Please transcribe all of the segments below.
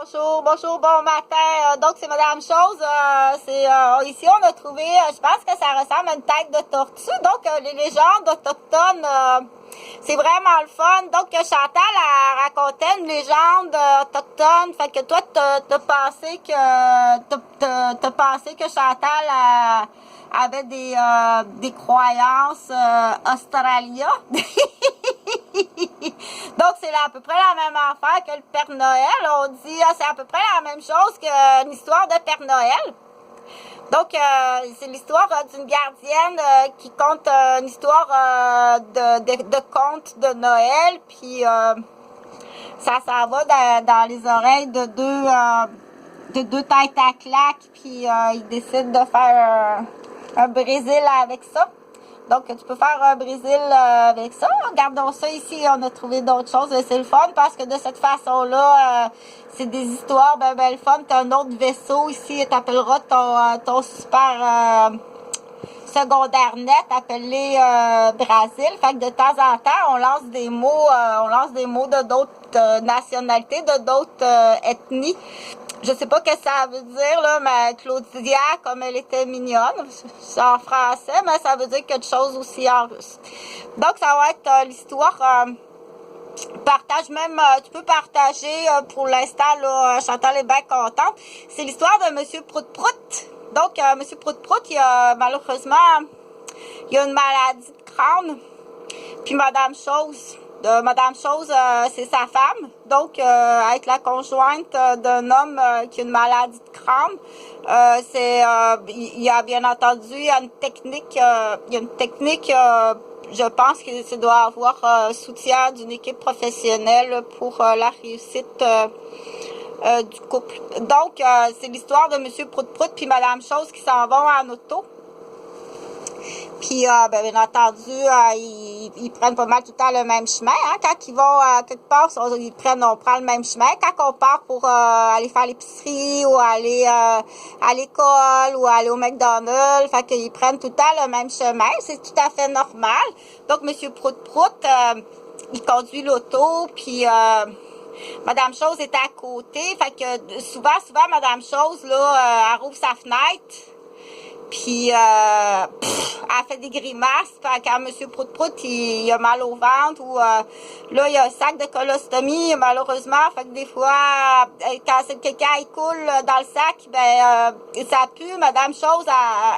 Bonjour, bonjour, bon matin. Donc, c'est Madame Chose. Ici, on a trouvé, je pense que ça ressemble à une tête de tortue. Donc, les légendes autochtones, c'est vraiment le fun. Donc, Chantal a raconté une légende autochtone. Fait que toi, t'as pensé que Chantal avait des croyances australiennes. Donc, c'est à peu près la même affaire que le Père Noël. On dit, c'est à peu près la même chose qu'une histoire de Père Noël. Donc, c'est l'histoire d'une gardienne qui conte une histoire de conte de Noël. Puis, ça s'en va dans les oreilles de deux têtes à claques. Puis, ils décident de faire un Brésil avec ça. Donc, tu peux faire un Brésil avec ça. Regardons ça ici. On a trouvé d'autres choses. C'est le fun parce que de cette façon-là, c'est des histoires ben le fun. Tu as un autre vaisseau ici. Tu appelleras ton super secondaire net appelé Brésil. Fait que de temps en temps, on lance des mots de d'autres nationalités, de d'autres ethnies. Je sais pas ce que ça veut dire, là, mais Claudia, comme elle était mignonne, c'est en français, mais ça veut dire quelque chose aussi en russe. Donc, ça va être l'histoire, partage même, tu peux partager pour l'instant, là, Chantal est bien contente. C'est l'histoire de Monsieur Prout-Prout. Donc, Monsieur Prout-Prout, malheureusement, il a une maladie de crâne. Puis Madame Chose. Madame Chose, c'est sa femme. Donc, être la conjointe d'un homme qui a une maladie de crâne, il y a bien entendu, il y a une technique, je pense que ça doit avoir soutien d'une équipe professionnelle pour la réussite du couple. Donc, c'est l'histoire de Monsieur Prout-Prout puis Madame Chose qui s'en vont en auto. Puis, bien entendu, ils prennent pas mal tout le temps le même chemin. Hein? Quand ils vont quelque part, on prend le même chemin. Quand on part pour aller faire l'épicerie ou aller à l'école ou aller au McDonald's, fait qu'ils prennent tout le temps le même chemin. C'est tout à fait normal. Donc, Monsieur Prout-Prout, il conduit l'auto, puis Madame Chose est à côté. Fait que souvent, Madame Chose, là, elle rouvre sa fenêtre. Puis, elle fait des grimaces quand M. Prout-Prout, il a mal au ventre ou là, il y a un sac de colostomie, malheureusement. Fait que des fois, quand c'est le caca, il coule dans le sac, ben, ça pue. Madame Chose,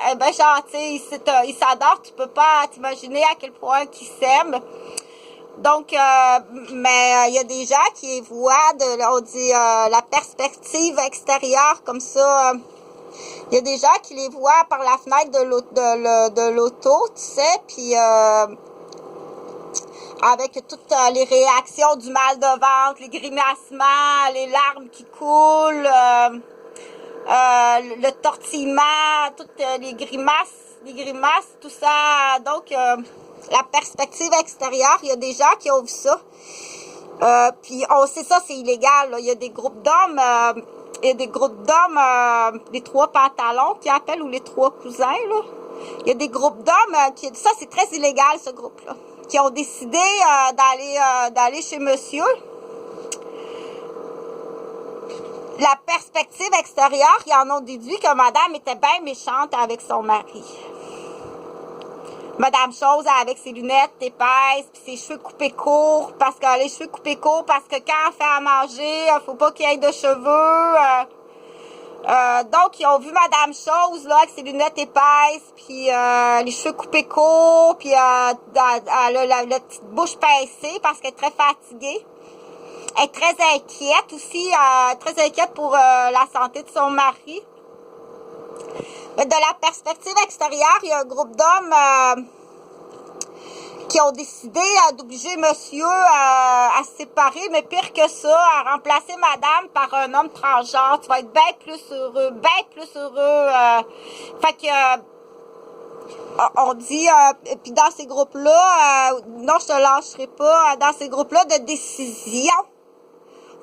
elle est bien gentille. Il s'adore. Tu peux pas t'imaginer à quel point il s'aime. Donc, mais il y a des gens qui voient, on dit, la perspective extérieure comme ça. Il y a des gens qui les voient par la fenêtre de l'auto, tu sais, puis avec toutes les réactions du mal de ventre, les grimacements, les larmes qui coulent, le tortillement, toutes les grimaces, tout ça. Donc, la perspective extérieure, il y a des gens qui ont vu ça. Puis on sait ça, c'est illégal. Là. Il y a des groupes d'hommes... les trois pantalons qui appellent, ou les trois cousins, là. Il y a des groupes d'hommes ça c'est très illégal, ce groupe-là, qui ont décidé d'aller chez monsieur. La perspective extérieure, ils en ont déduit que madame était bien méchante avec son mari. Madame Chose avec ses lunettes épaisses puis ses cheveux coupés courts parce que quand elle fait à manger, faut pas qu'il y ait de cheveux. Donc ils ont vu Madame Chose là avec ses lunettes épaisses puis les cheveux coupés courts puis elle a la petite bouche pincée parce qu'elle est très fatiguée. Elle est très inquiète aussi, très inquiète pour la santé de son mari. Mais de la perspective extérieure, il y a un groupe d'hommes qui ont décidé d'obliger monsieur à se séparer, mais pire que ça, à remplacer madame par un homme transgenre. Tu vas être bien plus heureux. Fait que on dit, puis dans ces groupes-là, non, je te lâcherai pas, dans ces groupes-là de décision,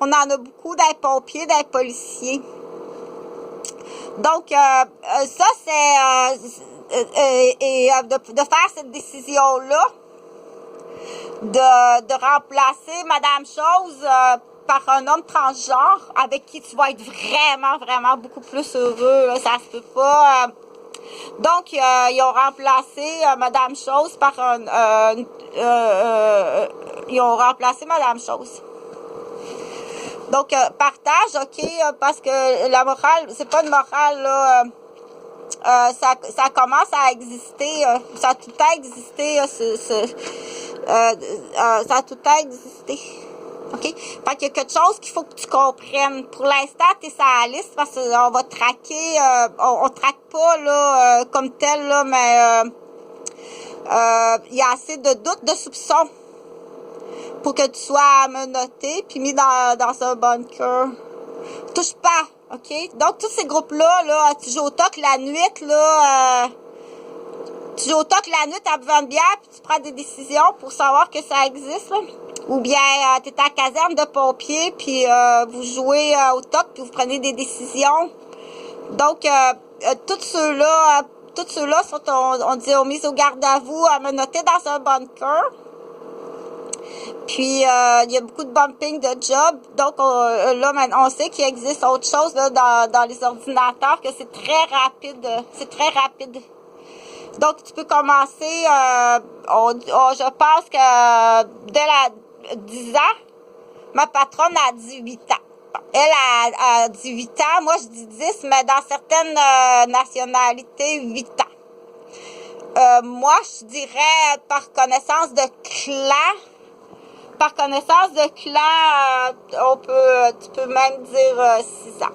on en a beaucoup des pompiers, des policiers. Donc, ça, c'est de faire cette décision-là, de remplacer Madame Chose par un homme transgenre avec qui tu vas être vraiment, vraiment beaucoup plus heureux. Là, ça se peut pas. Donc, ils ont remplacé Madame Chose par ils ont remplacé Madame Chose. Donc, partage, OK, parce que la morale, c'est pas une morale, là. Ça commence à exister, ça a tout le temps existé, ça a tout le temps existé. OK? Fait qu'il y a quelque chose qu'il faut que tu comprennes. Pour l'instant, tu es sur la liste parce qu'on va traquer, on traque pas, là, comme tel, là, mais il y a assez de doutes, de soupçons pour que tu sois menotté puis mis dans un bunker. Touche pas, OK? Donc, tous ces groupes-là, là, tu joues au toc la nuit, là, tu joues au toc la nuit en buvant une bière, puis tu prends des décisions pour savoir que ça existe, là. Ou bien, tu es à la caserne de pompiers, puis vous jouez au toc, puis vous prenez des décisions. Donc, tous ceux-là sont, on mis au garde à vous, menottés dans un bunker. Puis, il y a beaucoup de bumping de job. Donc, là, maintenant, on sait qu'il existe autre chose là, dans les ordinateurs, que c'est très rapide. C'est très rapide. Donc, tu peux commencer, je pense que dès 10 ans, ma patronne a 18 ans. Elle a 18 ans. Moi, je dis 10, mais dans certaines nationalités, 8 ans. Moi, je dirais par connaissance de clan. Par connaissance de clan, tu peux même dire 6 ans.